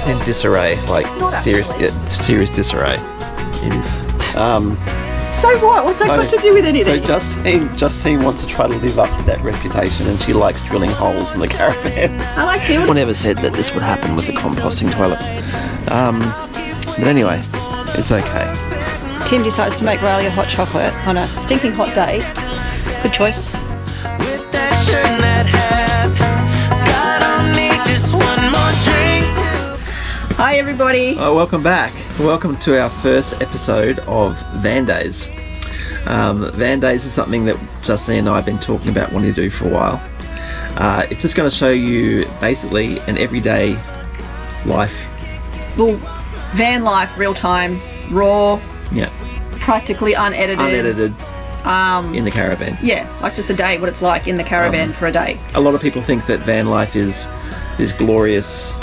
van's in disarray, like serious disarray. So what? What's that got to do with anything? So Justine wants to try to live up to that reputation, and she likes drilling holes in the caravan. I like it. No one ever said that this would happen with the composting toilet. But anyway, it's okay. Tim decides to make Riley a hot chocolate on a stinking hot day. Good choice. With that shirt and that hat, God, I'll need just one more drink to... Hi everybody. Welcome back. Welcome to our first episode of VanDayz. VanDayz is something that Justine and I have been talking about wanting to do for a while. It's just going to show you basically an everyday life. Well, van life, real time, raw, Yeah. practically unedited. In the caravan. Yeah, like just a day, what it's like in the caravan for a day. A lot of people think that van life is this glorious,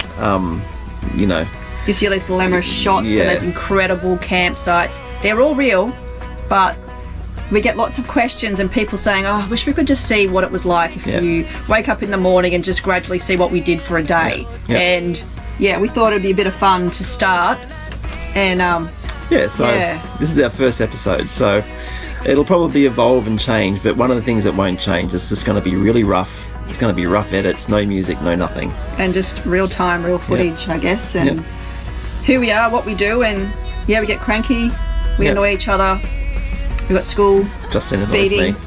you know. You see all these glamorous shots Yeah. and those incredible campsites. They're all real, but we get lots of questions and people saying, oh, I wish we could just see what it was like if you wake up in the morning and just gradually see what we did for a day. Yeah. And yeah, we thought it'd be a bit of fun to start. And This is our first episode, so it'll probably evolve and change, but one of the things that won't change is just going to be really rough. It's going to be rough edits, no music, no nothing. And just real time, real footage, I guess, and who we are, what we do, and we get cranky, we annoy each other, we've got school, Justine annoys feeding. me.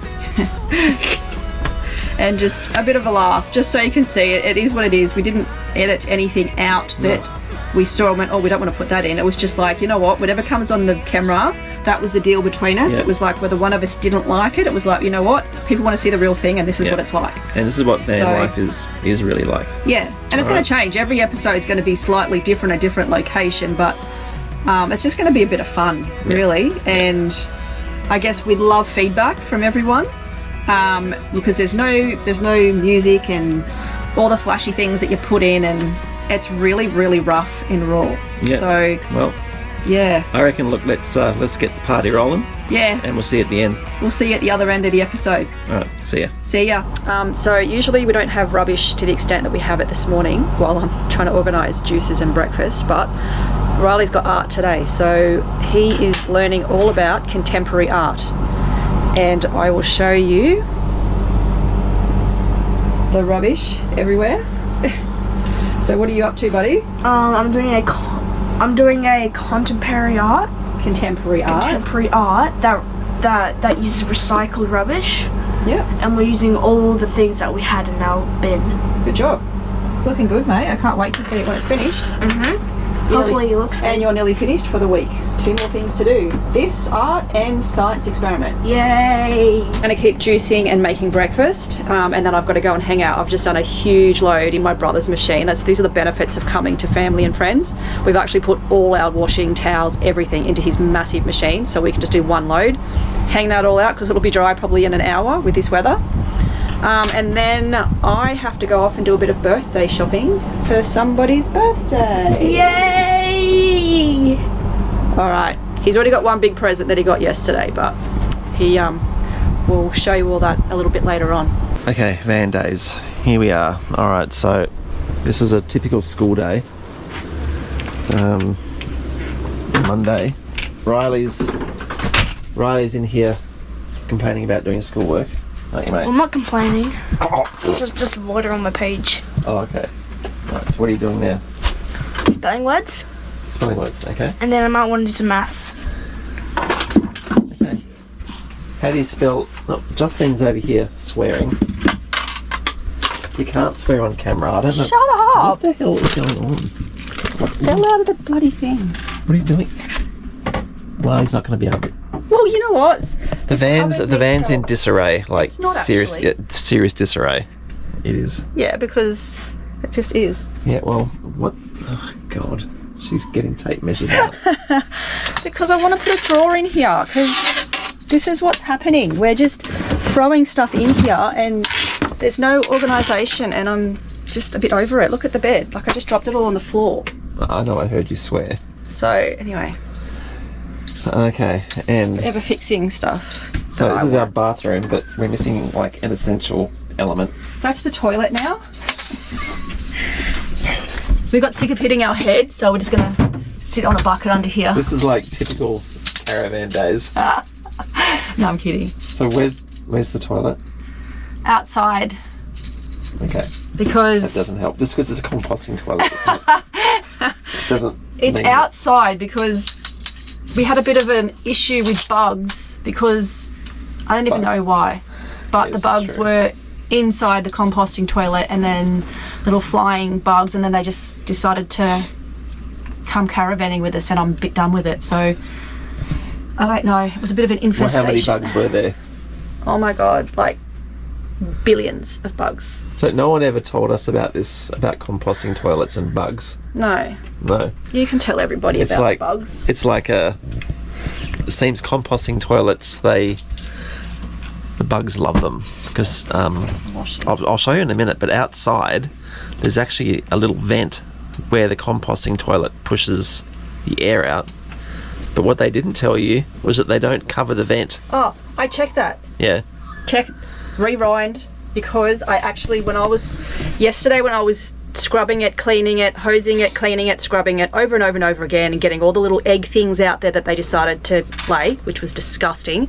And just a bit of a laugh, just so you can see it. It is what it is. We didn't edit anything out that we saw and went, oh, we don't want to put that in. It was just like, you know what, whatever comes on the camera, that was the deal between us. It was like whether one of us didn't like it, it was like, you know what, people want to see the real thing and this is what it's like. And this is what van life is really like. Yeah, and it's going to change. Every episode is going to be slightly different, a different location, but it's just going to be a bit of fun, really. And I guess we'd love feedback from everyone because there's no music and all the flashy things that you put in, and it's really, really rough and raw. Yeah. So, I reckon, look, let's get the party rolling. Yeah. And we'll see you at the end. We'll see you at the other end of the episode. All right, see ya. See ya. So usually we don't have rubbish to the extent that we have it this morning while I'm trying to organise juices and breakfast, but Riley's got art today, so he is learning all about contemporary art. And I will show you the rubbish everywhere. So what are you up to, buddy? I'm doing a contemporary art. Contemporary art that uses recycled rubbish. Yeah. And we're using all the things that we had in our bin. Good job. It's looking good, mate. I can't wait to see it when it's finished. Hopefully it looks good. And you're nearly finished for the week. 2 more things to do. This art and science experiment. Yay! I'm going to keep juicing and making breakfast, and then I've got to go and hang out. I've just done a huge load in my brother's machine. These are the benefits of coming to family and friends. We've actually put all our washing, towels, everything into his massive machine, so we can just do one load. Hang that all out because it'll be dry probably in an hour with this weather. And then I have to go off and do a bit of birthday shopping for somebody's birthday. Yay! Alright, he's already got one big present that he got yesterday, but he will show you all that a little bit later on. Okay, VanDayz. Here we are. Alright, so this is a typical school day. Monday. Riley's in here complaining about doing schoolwork. Aren't you, mate? I'm not complaining. It's just water on my page. Oh, okay. Right, so what are you doing now? Spelling words. Spelling words, okay. And then I might want to do some maths. Okay. How do you spell... Oh, Justine's over here swearing. You can't swear on camera. I don't know. Shut up! What the hell is going on? Fell out of the bloody thing. What are you doing? Well, he's not going to be able to... Well, you know what? The van's in disarray, like It's not serious actually. serious disarray. It is. Yeah, because it just is. Yeah, well, what... Oh, God. She's getting tape measures out. Because I want to put a drawer in here, because this is what's happening. We're just throwing stuff in here and there's no organisation, and I'm just a bit over it. Look at the bed. Like, I just dropped it all on the floor. I know, I heard you swear. So, anyway. Okay, and... Ever fixing stuff. So this is our bathroom, but we're missing, like, an essential element. That's the toilet now. We got sick of hitting our head, so we're just gonna sit on a bucket under here. This is like typical caravan days. No, I'm kidding. So where's the toilet? Outside. Okay. Because that doesn't help. Just because it's a composting toilet, it doesn't. It's outside because we had a bit of an issue with bugs because I don't even know why, but Yes, the bugs were inside the composting toilet and then little flying bugs, and then they just decided to come caravanning with us, and I'm a bit done with it. So I don't know. It was a bit of an infestation. How many bugs were there? Oh my god, like billions of bugs. So no one ever told us about this, about composting toilets and bugs. No. No. You can tell everybody It's about like bugs. It's like it seems composting toilets, the bugs love them because I'll show you in a minute. But outside, there's actually a little vent where the composting toilet pushes the air out. But what they didn't tell you was that they don't cover the vent. Oh, I checked that. Yeah. Rewind, because I actually, yesterday when I was scrubbing it, cleaning it, hosing it, cleaning it, scrubbing it over and over and over again and getting all the little egg things out there that they decided to lay, which was disgusting,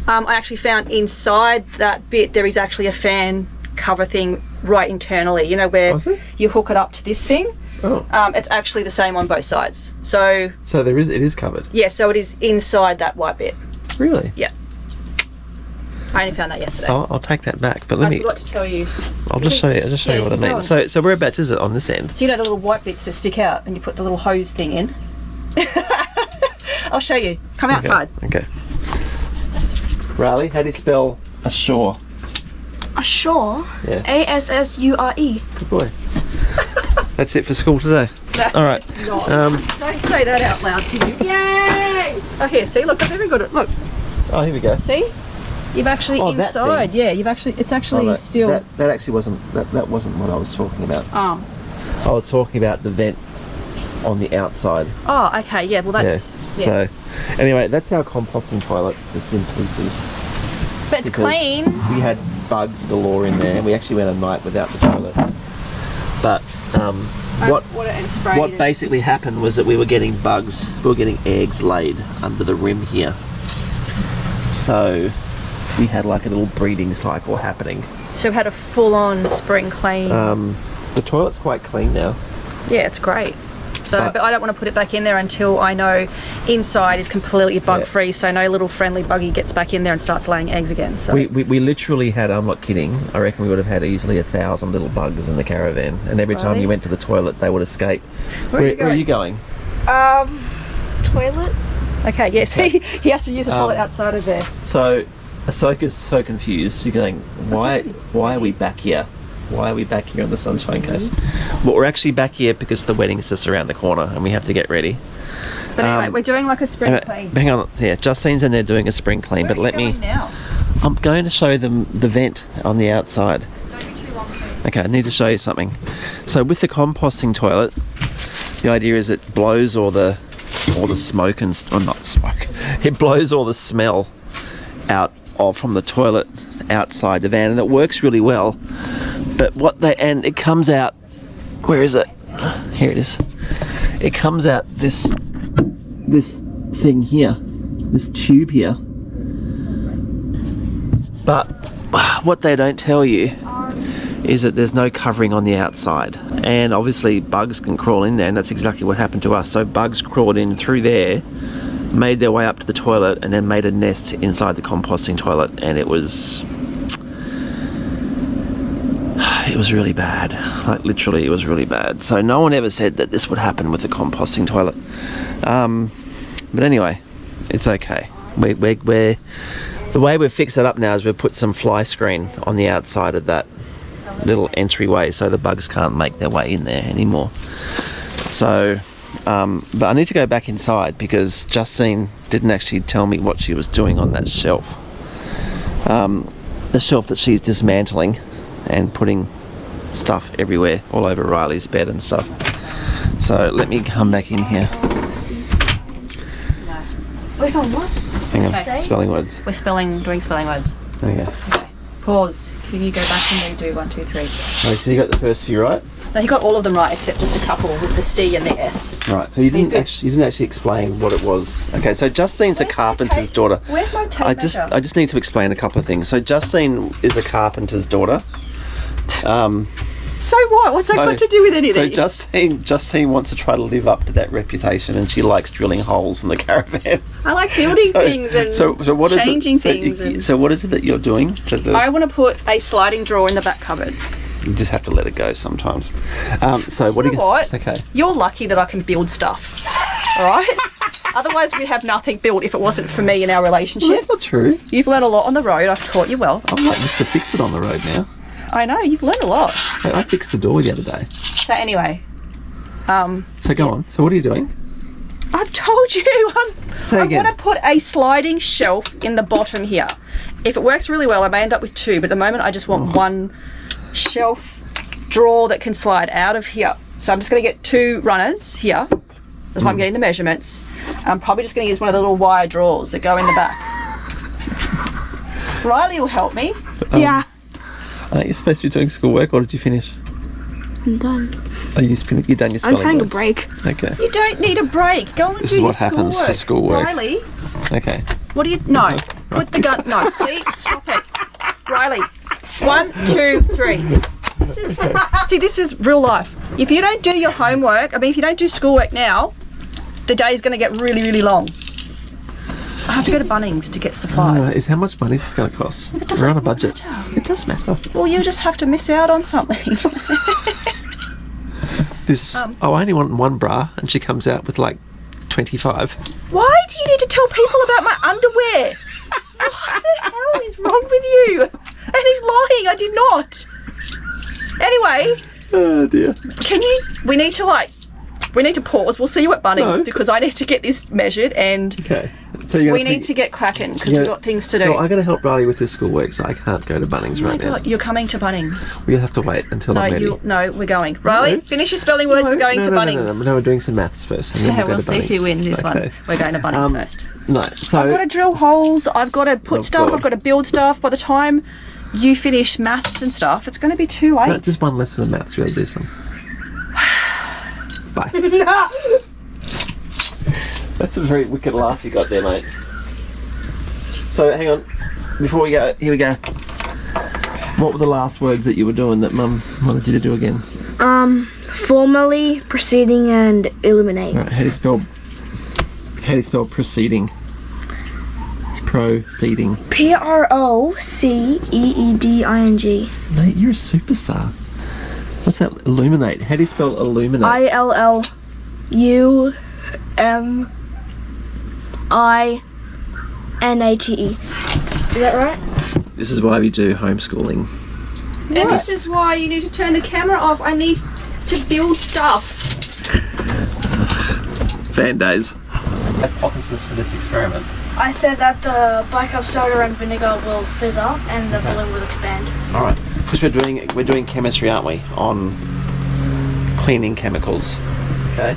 I actually found inside that bit there is actually a fan cover thing right internally, you know, where you hook it up to this thing. Oh. It's actually the same on both sides. So it is covered? Yeah, so it is inside that white bit. Really? Yeah. I only found that yesterday. I'll take that back, but I forgot to tell you. I'll just show you what I mean. So whereabouts is it on this end? So you know the little white bits that stick out and you put the little hose thing in? I'll show you. Come outside. Okay. Riley, how do you spell ashore? Ashore? Yeah. A-S-S-U-R-E. Good boy. That's it for school today. All right. Don't say that out loud to you. Yay! Oh, here, see, look, I've even got it. Look, Oh, here we go. see? You've actually that inside. thing. Yeah, it's actually still. That actually wasn't that wasn't what I was talking about. Oh. I was talking about the vent on the outside. Oh, okay. Yeah. Well, that's. Yeah. So, anyway, that's our composting toilet. It's in pieces. But it's because clean. We had bugs galore in there, and we actually went a night without the toilet. But what basically happened was that we were getting bugs. We were getting eggs laid under the rim here. So we had like a little breeding cycle happening. So we had a full-on spring clean. The toilet's quite clean now. Yeah, it's great. So, but I don't want to put it back in there until I know inside is completely bug-free, so no little friendly buggy gets back in there and starts laying eggs again. So we literally had, I'm not kidding, I reckon we would have had easily 1,000 little bugs in the caravan, and every time you went to the toilet they would escape. Where are you going? Toilet? Okay, yes, he has to use the toilet outside of there. So Ahsoka's so confused. She's going, why are we back here? Why are we back here on the Sunshine Coast? Well, we're actually back here because the wedding's just around the corner and we have to get ready. But anyway, we're doing like a spring clean. Hang on, yeah, Justine's in there doing a spring clean, but let me... now? I'm going to show them the vent on the outside. Don't be too long, please. Okay, I need to show you something. So with the composting toilet, the idea is it blows all the smoke and... or not smoke. It blows all the smell out from the toilet outside the van, and it works really well. But and it comes out, where is it? Here it is. It comes out this thing here, this tube here. But what they don't tell you is that there's no covering on the outside. And obviously bugs can crawl in there, and that's exactly what happened to us. So bugs crawled in through there, made their way up to the toilet, and then made a nest inside the composting toilet, and it was really bad. Like literally, it was really bad. So no one ever said that this would happen with the composting toilet. But anyway, it's okay. The way we've fixed it up now is we've put some fly screen on the outside of that little entryway, so the bugs can't make their way in there anymore. So, but I need to go back inside because Justine didn't actually tell me what she was doing on that shelf. The shelf that she's dismantling and putting stuff everywhere, all over Riley's bed and stuff. So let me come back in here. Wait on what? Hang on, spelling words. We're doing spelling words. Okay. Pause. Can you go back and redo 1, 2, 3? Okay, so you got the first few right? No, he got all of them right except just a couple with the C and the S. Right, so you He's didn't good. actually explain what it was. Okay, so Justine's a Where's my carpenter's tape? daughter. Where's my tape I measure? just need to explain a couple of things. So Justine is a carpenter's daughter. So what? What's that got to do with anything? So Justine wants to try to live up to that reputation, and she likes drilling holes in the caravan. I like building things and what is changing it? things. And So what is it that you're doing? To the, I want to put a sliding drawer in the back cupboard. you just have to let it go sometimes. So what You do know what? Okay. You're lucky that I can build stuff. All right? Otherwise, we'd have nothing built if it wasn't for me in our Well, relationship. that's not true. You've learned a lot on the road. I've taught you well. I'm like Mr. Fix-It on the road now. I know, you've learned a lot. I fixed the door the other day. So anyway, So go on. So what are you doing? I've told you. Say I again. want to put a sliding shelf in the bottom here. If it works really well, I may end up with two, but at the moment I just want one shelf drawer that can slide out of here. So I'm just going to get two runners here. That's why I'm getting the measurements. I'm probably just going to use one of the little wire drawers that go in the back. Riley will help me. Yeah. You're supposed to be doing schoolwork, or did you finish? I'm done. Oh, you've done your I'm spelling taking a words. break. Okay. You don't need a break. Go and This do is your what happens for schoolwork. Riley, Okay. what do you... No. Put the gun... No. See? Stop it. Riley. 1, 2, 3. This is real life. If you don't do your homework, if you don't do schoolwork now, the day is going to get really, really long. I have to go to Bunnings to get supplies. How much money is this going to cost? doesn't We're on a budget. matter. It does matter. Well, you just have to miss out on something. I only want one bra, and she comes out with like 25. Why do you need to tell people about my underwear? What the hell is wrong with you? And he's lying, I did not. Anyway, Oh dear. we need to pause. We'll see you at Bunnings No. because I need to get this measured and Okay. So you're we need to get cracking because we've got things to do. No, I'm going to help Riley with his schoolwork, so I can't go to Bunnings Oh my right now. God, you're coming to Bunnings. We'll have to wait until I'm ready. No, we're going. Riley, No. finish your spelling words. We're going to Bunnings. No, we're doing some maths first, and then Yeah, we'll we'll go to see Bunnings. who wins this one. Okay. We're going to Bunnings first. No, so I've got to drill holes. I've got to put Oh, stuff. God. I've got to build stuff. By the time you finish maths and stuff, it's going to be too late. no, just one lesson of maths. We'll do some. Bye. That's a very wicked laugh you got there, mate. So hang on, before we go, here we go. What were the last words that you were doing that Mum wanted you to do again? Formally, proceeding, and illuminate. All right, how do you spell proceeding? Proceeding. Proceeding. Mate, you're a superstar. What's that? Illuminate. How do you spell illuminate? ILLUMINATE. Is that right? This is why we do homeschooling. And this is why you need to turn the camera off. I need to build stuff. VanDayz. Hypothesis for this experiment. I said that the bicarb soda and vinegar will fizz up and the balloon will expand. All right, because we're doing chemistry, aren't we? On cleaning chemicals. Okay.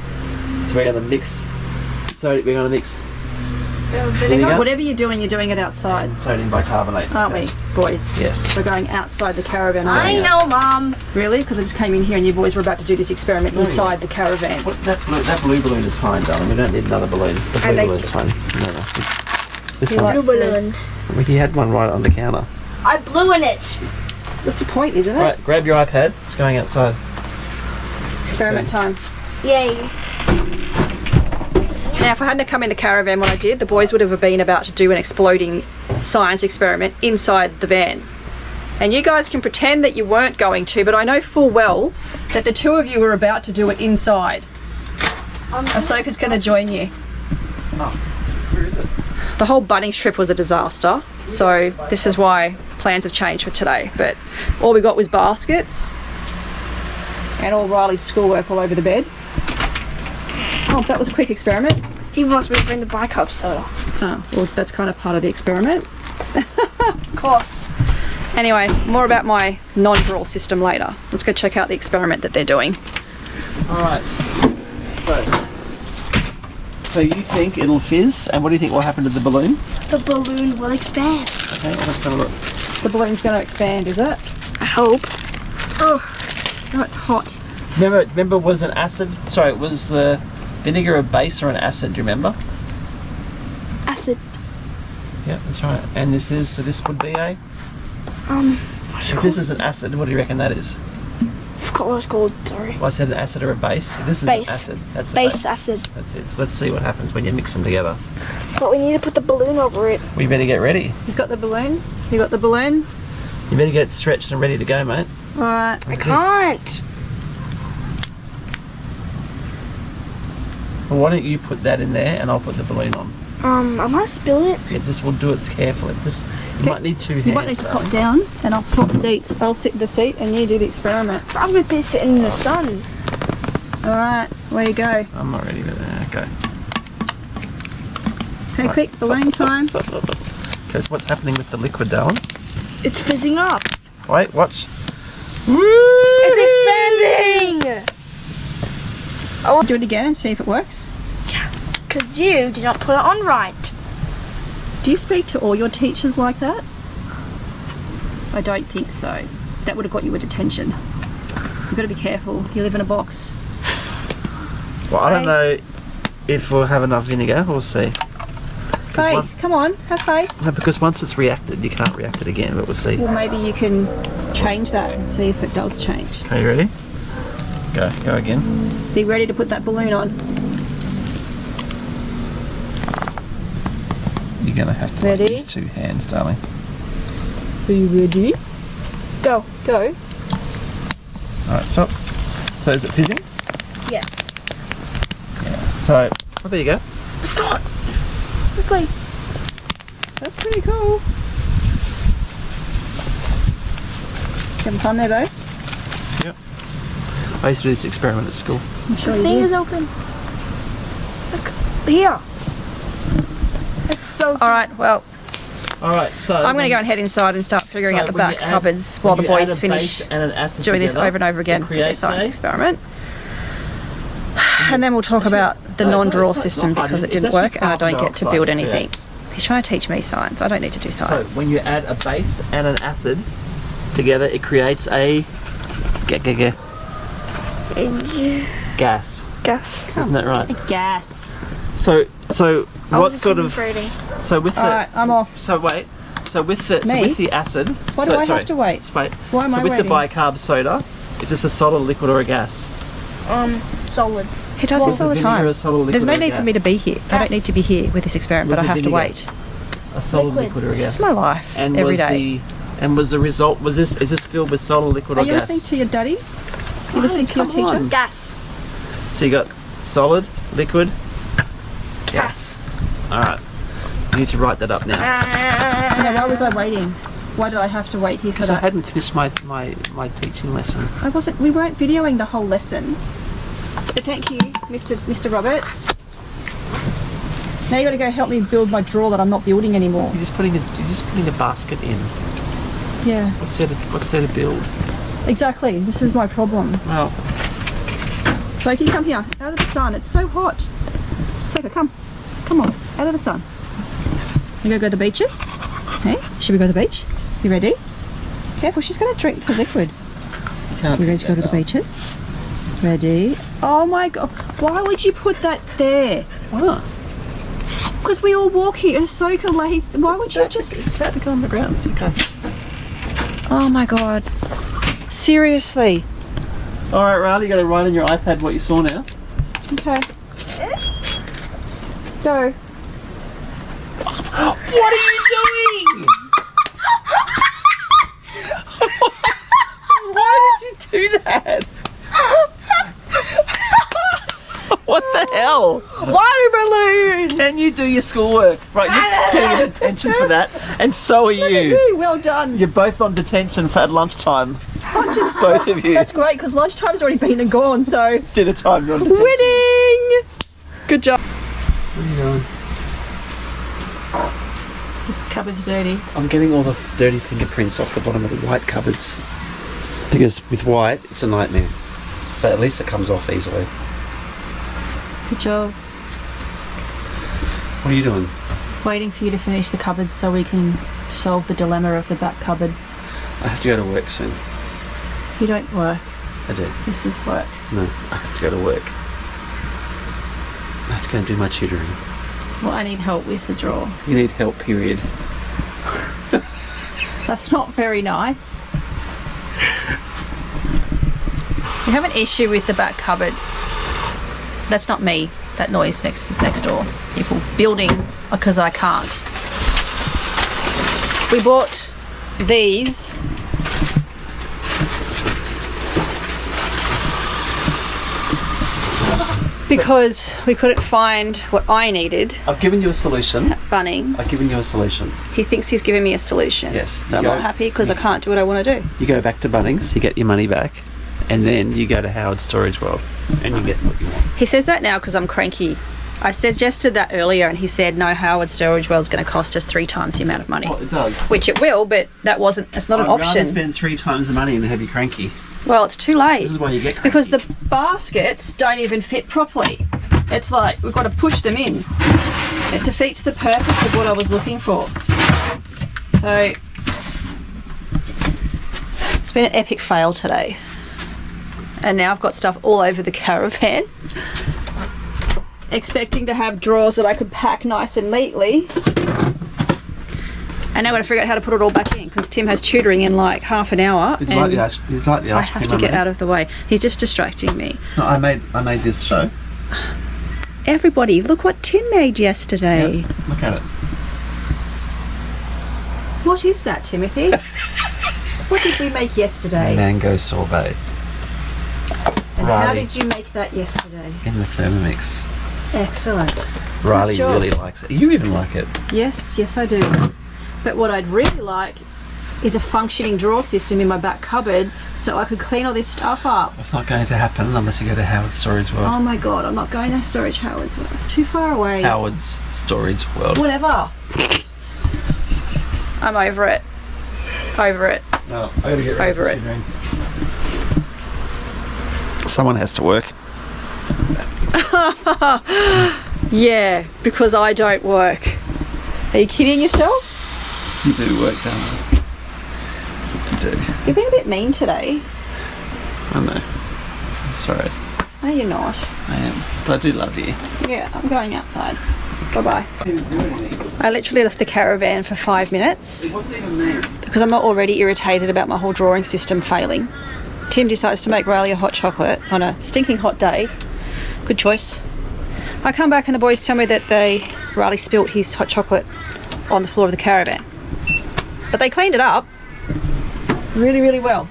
So we're going to mix. So we're going to mix vinegar Whatever you're doing it outside, and sodium bicarbonate. aren't we, boys? Yes. We're going outside the caravan. I know, Mom. Really? Because I just came in here and you boys were about to do this experiment inside the caravan. What, that blue balloon is fine, darling. We don't need another balloon. The blue balloon's fine. No. This one. likes Blue balloon. He had one right on the counter. I blew in it. That's the point, isn't it? Right, grab your iPad. It's going outside. Experiment time. Yay. Now, if I hadn't come in the caravan when I did, the boys would have been about to do an exploding science experiment inside the van. And you guys can pretend that you weren't going to, but I know full well that the two of you were about to do it inside. Ahsoka's going to join you. Oh, where is it? The whole Bunnings trip was a disaster, so this is why plans have changed for today. But all we got was baskets and all Riley's schoolwork all over the bed. Oh, that was a quick experiment. He wants me to bring the bicarb soda. Oh, well, that's kind of part of the experiment. Of course. Anyway, more about my non-draw system later. Let's go check out the experiment that they're doing. All right. So you think it'll fizz, and what do you think will happen to the balloon? The balloon will expand. Okay, let's have a look. The balloon's going to expand, is it? I hope. Oh, it's hot. Remember, was an acid? Sorry, was the vinegar a base or an acid? Do you remember? Acid. Yeah, that's right. And this would be a. If this is an acid, what do you reckon that is? Forgot what it's called. Sorry. Well, I said an acid or a base. This is Base. an acid. That's a Base acid. That's it. So let's see what happens when you mix them together. But we need to put the balloon over it. We better get ready. He's got the balloon. You got the balloon? You better get stretched and ready to go, mate. Alright. I can't. Well, why don't you put that in there and I'll put the balloon on. I might spill it. Yeah, we'll do it carefully. You might need two hands. You might need to pop down and I'll swap seats. I'll sit in the seat and you do the experiment. But I'm going to be sitting in the sun. Alright, where you go? I'm not ready for that. Okay. Okay, Right, quick, balloon time. Stop. Okay, so what's happening with the liquid, darling? It's fizzing up. Wait, watch. It's expanding! I'll do it again and see if it works. Because you did not put it on right. Do you speak to all your teachers like that? I don't think so. That would have got you a detention. You've got to be careful. You live in a box. Well, I don't know if we'll have enough vinegar. We'll see. Faith, come on, have faith. No, because once it's reacted, you can't react it again, but we'll see. Well, maybe you can change that and see if it does change. Okay, you ready? Go again. Be ready to put that balloon on. You're going to have to Ready? use two hands, darling. Are you ready? Go. Go. Alright, stop. So is it fizzing? Yes. Yeah. So, well, there you go. Stop! Quickly. That's pretty cool. Having fun there, though? Yep. I used to do this experiment at school. I'm sure The you thing did. is open. Look. Here. It's so cool. Alright, well, Alright, so... I'm going to go and head inside and start figuring out the when back you add- cupboards when while the you boys add a finish base and an acid doing this together, over and over again it for their creates science a- experiment. And then we'll talk about the No, non-draw it's not system hard. because it It's didn't actually work and I don't carbon get to dioxide build anything. creates. He's trying to teach me science. I don't need to do science. So when you add a base and an acid together, it creates a gas. Gas. Isn't that right? Gas. So I what was sort of? concentrating. So with the. Alright, I'm off. So wait. So with the Me? with the acid. Why do I have to wait? Wait. Why am so I with waiting? the bicarb soda, is this a solid, liquid, or a gas? Solid. He does this all the vinegar time. a solid, liquid, There's no or a need for me to gas? be here. I don't need to be here with this experiment, Was but I it have to vinegar? wait. A solid, Liquid. liquid, or a This gas? is my life And every was day. and was the result? Is this filled with solid, liquid, Are or you gas? listening to your daddy? You listening to your come teacher? on. Gas. So you got solid, liquid, gas. All right. You need to write that up now. So now, why was I waiting? Why did I have to wait here for Because I that? hadn't finished my teaching lesson. I wasn't. We weren't videoing the whole lesson. But thank you, Mr. Roberts. Now you got to go help me build my drawer that I'm not building anymore. You're just putting a basket in. Yeah, What's there to build? exactly. This is my problem. Well, Sophie, come here. Out of the sun. It's so hot. Sophie, come. Come on. Out of the sun. We go to the beaches. Hey, should we go to the beach? You ready? Careful, she's going to drink the liquid. can't You ready to go to the beaches? Ready? Oh my god. Why would you put that there? What? Because we all walk here and so can lay. Why would you just. It's about to go on the ground. It's okay. Oh my god. Seriously. All right, Riley, you got to write on your iPad what you saw now. Okay. Go. What are you doing? Why did you do that? What the hell? Water balloon. And you do your schoolwork. Right, you're getting a detention for that, and so are you. Well done. You're both on detention for at lunchtime. Both of you. That's great because lunchtime's already been and gone, so. Dinner time, you're on detention. Winning! Good job. What are you doing? Cupboard's dirty. I'm getting all the dirty fingerprints off the bottom of the white cupboards. Because with white, it's a nightmare. But at least it comes off easily. Good job. What are you doing? Waiting for you to finish the cupboards so we can solve the dilemma of the back cupboard. I have to go to work soon. You don't work. I do. This is work. No, I have to go to work. I have to go and do my tutoring. Well, I need help with the drawer. You need help, period. That's not very nice. We have an issue with the back cupboard. That's not me. That noise is next door. People building because I can't. We bought these. Because we couldn't find what I needed. I've given you a solution. At Bunnings. I've given you a solution. He thinks he's giving me a solution. Yes. But I'm not happy because I can't do what I want to do. You go back to Bunnings, you get your money back, and then you go to Howard Storage World, and you get what you want. He says that now because I'm cranky. I suggested that earlier and he said, no, Howard Storage World's going to cost us 3 times the amount of money. Well, it does. Which it will, but that's not an I'd rather option. spend 3 times the money and have you cranky. Well, it's too late. This is why you get cranky. Because the baskets don't even fit properly. It's like we've got to push them in. It defeats the purpose of what I was looking for. So it's been an epic fail today. And now I've got stuff all over the caravan. Expecting to have drawers that I could pack nice and neatly. And now I've got to figure out how to put it all back in because Tim has tutoring in like half an hour. Would you like the ice cream? I have to get out of the way. He's just distracting me. No, I made this show. Everybody, look what Tim made yesterday. Yep, look at it. What is that, Timothy? What did we make yesterday? Mango sorbet. And Riley. how did you make that yesterday? In the Thermomix. Excellent. Riley job. really likes it. You even like it. Yes, I do. But what I'd really like is a functioning drawer system in my back cupboard so I could clean all this stuff up. It's not going to happen unless you go to Howard Storage World. Oh my god, I'm not going to Storage Howard's. It's too far away. Howard's Storage World. Whatever. I'm over it. Over it. No, I gotta get ready Over for it. tutoring. Someone has to work. Yeah, because I don't work. Are you kidding yourself? You do work, don't you? You do. You've been a bit mean today. I know. I'm sorry. No, you're not. I am. But I do love you. Yeah, I'm going outside. Bye-bye. I literally left the caravan for 5 minutes It wasn't even me. because I'm not already irritated about my whole drawing system failing. Tim decides to make Riley a hot chocolate on a stinking hot day. Good choice. I come back and the boys tell me that Riley spilt his hot chocolate on the floor of the caravan. But they cleaned it up really, really well.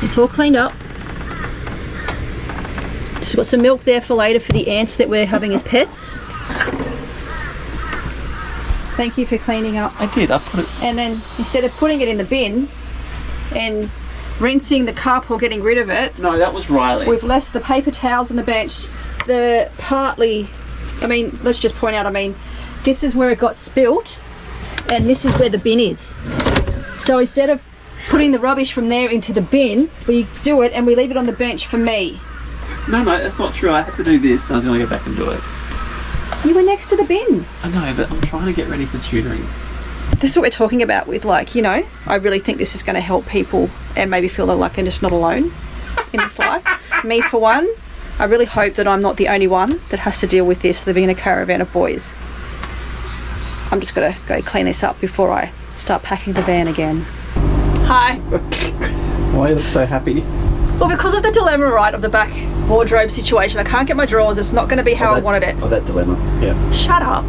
It's all cleaned up. Just got some milk there for later for the ants that we're having as pets. Thank you for cleaning up. I did. I put it. And then instead of putting it in the bin and rinsing the cup or getting rid of it, No, that was Riley. we've left the paper towels on the bench. Let's just point out, this is where it got spilt and this is where the bin is. So instead of putting the rubbish from there into the bin, we do it and we leave it on the bench for me. No, that's not true. I had to do this. I was going to go back and do it. You were next to the bin. I know, but I'm trying to get ready for tutoring. This is what we're talking about with, I really think this is going to help people and maybe feel like they're just not alone in this life. Me, for one, I really hope that I'm not the only one that has to deal with this living in a caravan of boys. I'm just going to go clean this up before I start packing the van again. Hi. Why you look so happy? Well, because of the dilemma, right, of the back wardrobe situation, I can't get my drawers. It's not going to be how I wanted it. Oh, that dilemma. Yeah. Shut up.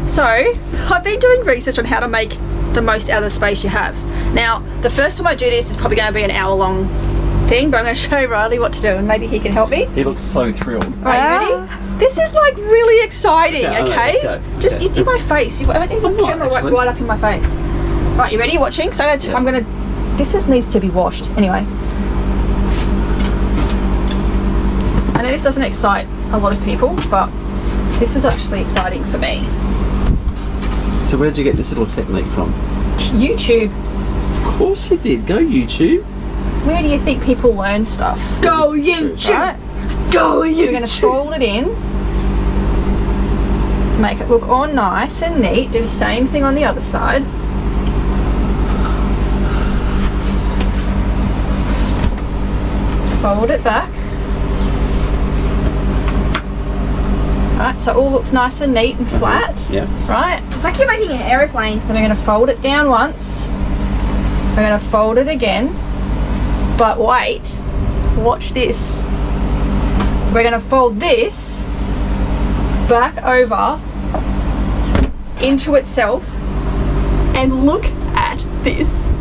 So, I've been doing research on how to make the most out of the space you have. Now, the first time I do this is probably going to be an hour-long thing, but I'm going to show Riley what to do and maybe he can help me. He looks so thrilled. Are you ready? This is like really exciting, okay? Okay. Just in my face. I don't need the camera right up in my face. Right, you ready? You watching? So I'm going to... This just needs to be washed. Anyway. I know this doesn't excite a lot of people, but this is actually exciting for me. So where did you get this little technique from? YouTube. Of course you did. Go YouTube. Where do you think people learn stuff? Go YouTube. Right? Go YouTube. We're going to fold it in. Make it look all nice and neat. Do the same thing on the other side. fold it back. Right, so it all looks nice and neat and flat. Yeah. Right? It's like you're making an aeroplane. Then we're going to fold it down once. We're going to fold it again. But wait, watch this. We're going to fold this back over into itself. And look at this.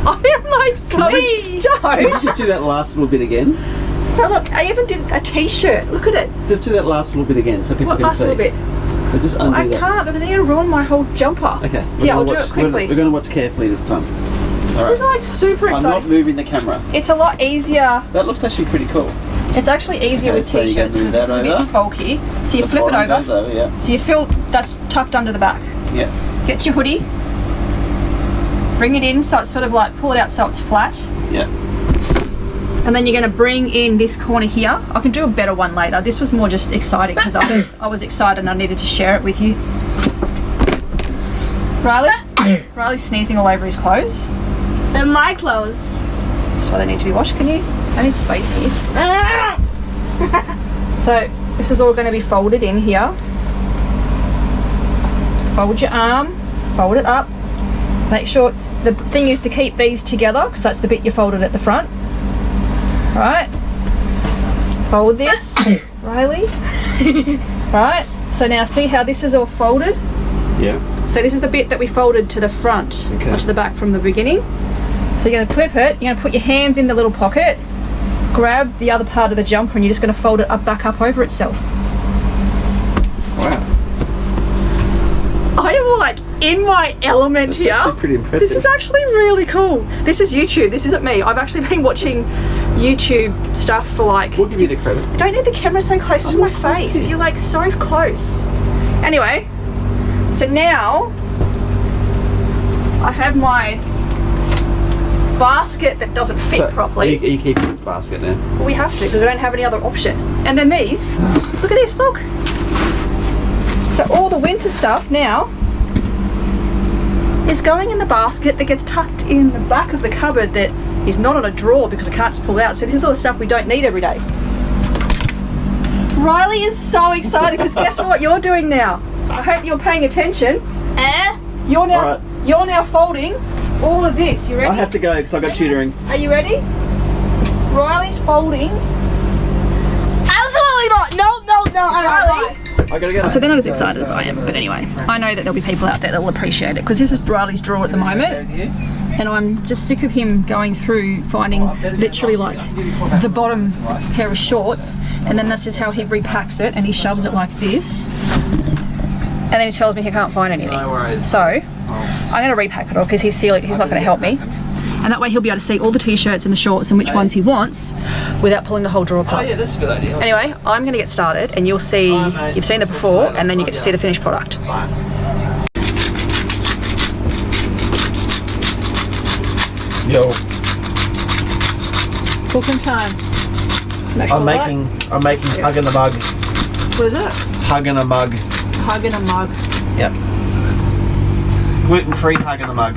I am like so Can you just do that last little bit again? No, look, I even did a t-shirt. Look at it. Just do that last little bit again so people What can last see. little bit? But just undo I that. can't because I need to ruin my whole jumper. Okay. Yeah, I'll do it quickly. We're going to watch carefully this time. This is like super I'm exciting. not moving the camera. It's a lot easier. That looks actually pretty cool. It's actually easier Okay, with so you're gonna t-shirts move because this is that a bit over. bulky. So you The flip it bottom over. goes over, yeah. So you feel that's tucked under the back. Yeah. Get your hoodie. Bring it in so it's sort of like pull it out so it's flat. Yeah. And then you're going to bring in this corner here. I can do a better one later. This was more just exciting because I was excited and I needed to share it with you. Riley? Riley's sneezing all over his clothes. They're my clothes. That's why they need to be washed. Can you? I need space here. So this is all going to be folded in here. Fold your arm, fold it up. Make sure, the thing is to keep these together because that's the bit you folded at the front. Right, fold this, Riley. Right, so now see how this is all folded? Yeah. So this is the bit that we folded to the front, Okay. or to the back from the beginning. So you're going to clip it, you're going to put your hands in the little pocket, grab the other part of the jumper and you're just going to fold it up, back up over itself. Wow. I am like in my element That's here. actually pretty impressive. This is actually really cool. This is YouTube, this isn't me. I've actually been watching YouTube stuff for like... We'll give you the credit. Don't need the camera so close to my face. You're like so close. Anyway, so now I have my basket that doesn't fit So, properly. Are you keeping this basket now? Well, we have to because we don't have any other option. And then these, look at this, look. So all the winter stuff now is going in the basket that gets tucked in the back of the cupboard that is not on a drawer because I can't just pull it out. So this is all the stuff we don't need every day. Riley is so excited because guess what you're doing now? I hope you're paying attention. You're now Alright. you're now folding all of this. You ready? I have to go because I've got tutoring. Are you ready? Riley's folding. Absolutely not. No. Riley. I gotta go. So they're not as excited as I am, but anyway, I know that there'll be people out there that will appreciate it because this is Riley's drawer at the moment. And I'm just sick of him going through finding literally like the bottom pair of shorts, and then this is how he repacks it and he shoves it like this, and then he tells me he can't find anything. So I'm going to repack it all because he's not going to help me, and that way he'll be able to see all the t-shirts and the shorts and which ones he wants without pulling the whole drawer apart. Oh yeah, that's a good idea. Anyway, I'm going to get started and you'll see, you've seen the before and then you get to see the finished product. Yo, Cooking time. I'm making hug in a mug. What is it? Hug in a mug. Hug in a mug. Yep. Gluten-free hug in a mug.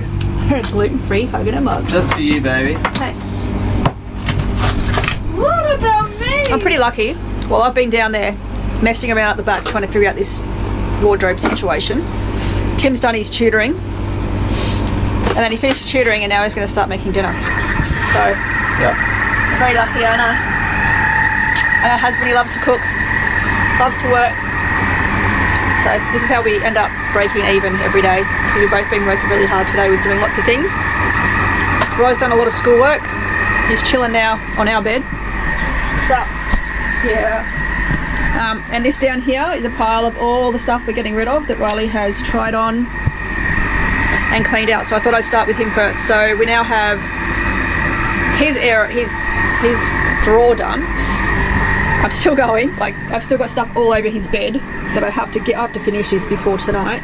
Gluten-free hug in a mug. Just for you, baby. Thanks. What about me? I'm pretty lucky. Well, I've been down there messing around at the back trying to figure out this wardrobe situation. Tim's done his tutoring. And then he finished tutoring and now he's going to start making dinner. So, Yep. very lucky, I know. And her husband, he loves to cook, loves to work. So this is how we end up breaking even every day. We've both been working really hard today. We're doing lots of things. Roy's done a lot of schoolwork. He's chilling now on our bed. So, yeah. And this down here is a pile of all the stuff we're getting rid of that Riley has tried on and cleaned out. So I thought I'd start with him first. So we now have his drawer done. I'm still going. Like, I've still got stuff all over his bed that I have to finish this before tonight.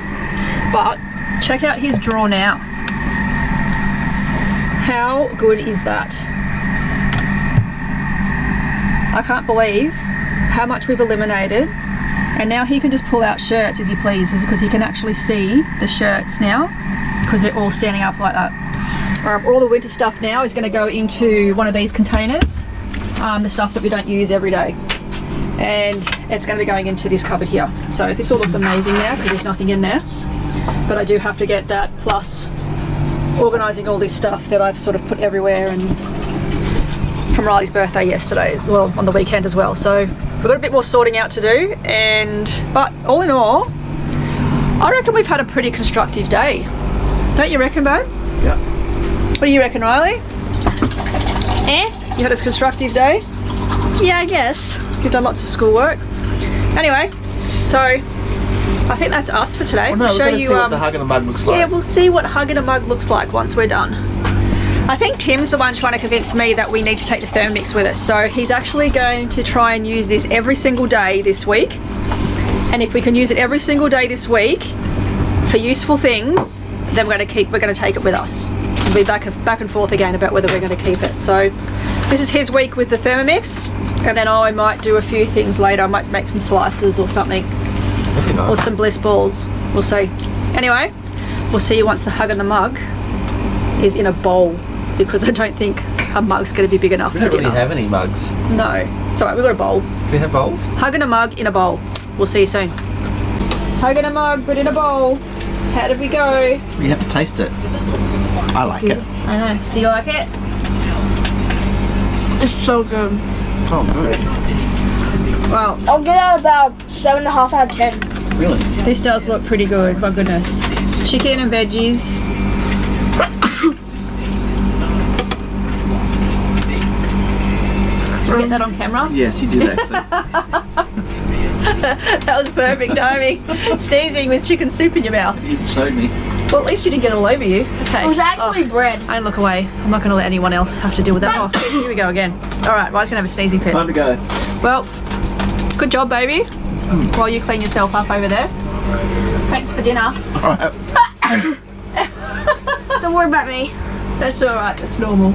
But check out his drawer now. How good is that? I can't believe how much we've eliminated. And now he can just pull out shirts as he pleases because he can actually see the shirts now because they're all standing up like that. All the winter stuff now is going to go into one of these containers. the stuff that we don't use every day. And it's going to be going into this cupboard here. So this all looks amazing now because there's nothing in there. But I do have to get that, plus organising all this stuff that I've sort of put everywhere, and from Riley's birthday yesterday, well, on the weekend as well. So we've got a bit more sorting out to do, but all in all, I reckon we've had a pretty constructive day. Don't you reckon, babe? Yeah. What do you reckon, Riley? You had a constructive day? Yeah, I guess. You've done lots of schoolwork. Anyway, so I think that's us for today. Well, no, We'll show we're going to you see what the hug in the mug looks like. Yeah, we'll see what hug in a mug looks like once we're done. I think Tim's the one trying to convince me that we need to take the Thermomix with us. So he's actually going to try and use this every single day this week. And if we can use it every single day this week for useful things, then we're going to take it with us. We'll be back and forth again about whether we're going to keep it. So this is his week with the Thermomix, and then I might do a few things later. I might make some slices or something, or some bliss balls. We'll see. Anyway, we'll see you once the hug in the mug is in a bowl, because I don't think a mug's going to be big enough We for don't really dinner. have any mugs. No, it's alright. We've got a bowl. Do we have bowls? Hug in a mug in a bowl. We'll see you soon. Hug in a mug, but in a bowl. How did we go? We have to taste it. I like it. I know. Do you like it? It's so good. Oh, good. Well, I'll give that about 7.5 out of 10. Really? this does look pretty good. My goodness. Chicken and veggies. Did we get that on camera? Yes, you did actually. That was perfect timing. Sneezing with chicken soup in your mouth. You showed me. Well, at least you didn't get it all over you. Okay. It was actually bread. I look away. I'm not going to let anyone else have to deal with that. Oh, here we go again. All right, Ryan's going to have a sneezing fit. Time to go. Well, good job, baby. While you clean yourself up over there. Thanks for dinner. Alright. Don't worry about me. That's all right. That's normal.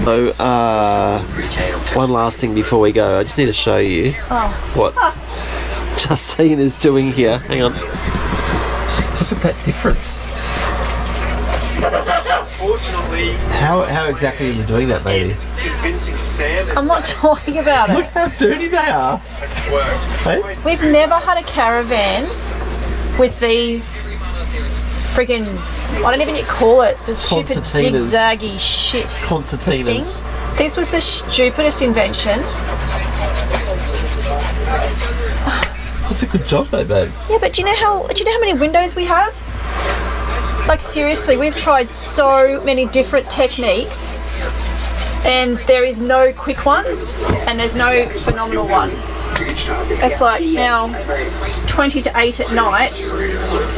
So, one last thing before we go. I just need to show you what Justine is doing here. Hang on. Look at that difference. Fortunately, How exactly are you doing that, baby? convincing Sam I'm not talking about Look it. how dirty they are. has worked. Hey? We've never had a caravan with these friggin', I don't even call it, the stupid Concertinas. zigzaggy shit thing. Concertinas. This was the stupidest invention. That's a good job though, babe. Yeah, but do you know how many windows we have? Like seriously, we've tried so many different techniques, and there is no quick one, and there's no phenomenal one. It's like now 20 to 8 at night,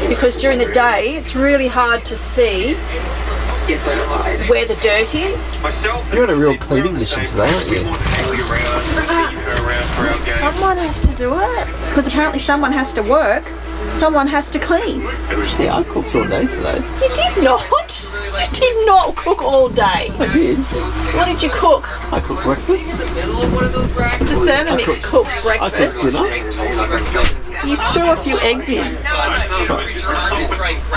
because during the day it's really hard to see where the dirt is. Myself, You're on a real cleaning mission today, aren't you? Someone has to do it, because apparently someone has to work, someone has to clean. Yeah, I cooked all day today. You did not. You did not cook all day. I did. What did you cook? I cooked breakfast. The Thermomix cooked I cooked breakfast. dinner. You threw a few eggs in.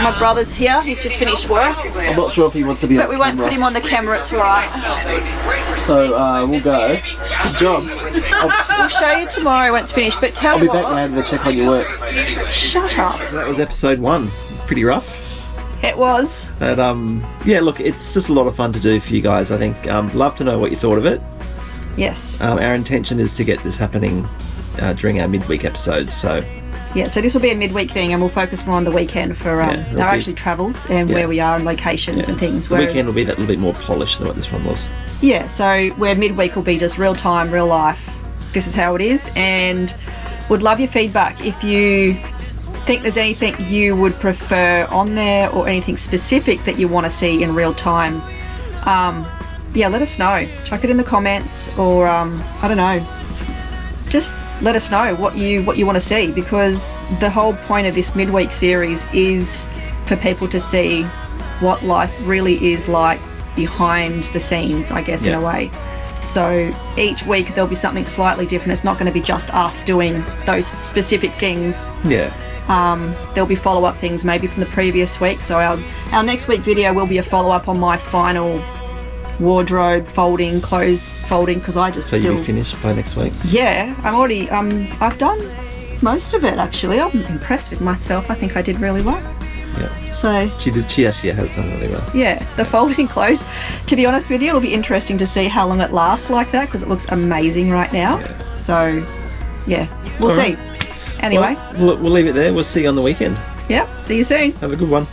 My brother's here. He's just finished work, I'm not sure if he wants to be but on we won't camera. put him on the camera. It's alright. So we'll go. Good job. We'll show you tomorrow when it's finished. But tell I'll me be back what. later to check on your work. Shut up. So that was episode 1. Pretty rough. It was. But yeah, look, it's just a lot of fun to do for you guys. I think love to know what you thought of it. Yes. Our intention is to get this happening during our midweek episodes. So Yeah. So this will be a midweek thing, and we'll focus more on the weekend for Yeah, it'll our be- actually travels and Yeah. where we are and locations and things. the Whereas, weekend will be that little bit more polished than what this one was. yeah. So where midweek will be just real time, real life. This is how it is, and would love your feedback if you think there's anything you would prefer on there or anything specific that you want to see in real time. Yeah, let us know. Chuck it in the comments, or I don't know. Just let us know what you want to see, because the whole point of this midweek series is for people to see what life really is like behind the scenes, I guess, in Yeah. a way. So each week there'll be something slightly different. It's not going to be just us doing those specific things. Yeah. There'll be follow-up things maybe from the previous week. So our next week video will be a follow-up on my final wardrobe folding, clothes folding, because I just So still... you'll be finished by next week? Yeah, I'm already, I've done most of it actually. I'm impressed with myself. I think I did really well. Yeah. So, She actually has done really well. yeah, the folding clothes, to be honest with you, it'll be interesting to see how long it lasts like that, because it looks amazing right now. Yeah. So, yeah, we'll All see. right. Anyway, Well, we'll leave it there. We'll see you on the weekend. yeah, see you soon. Have a good one.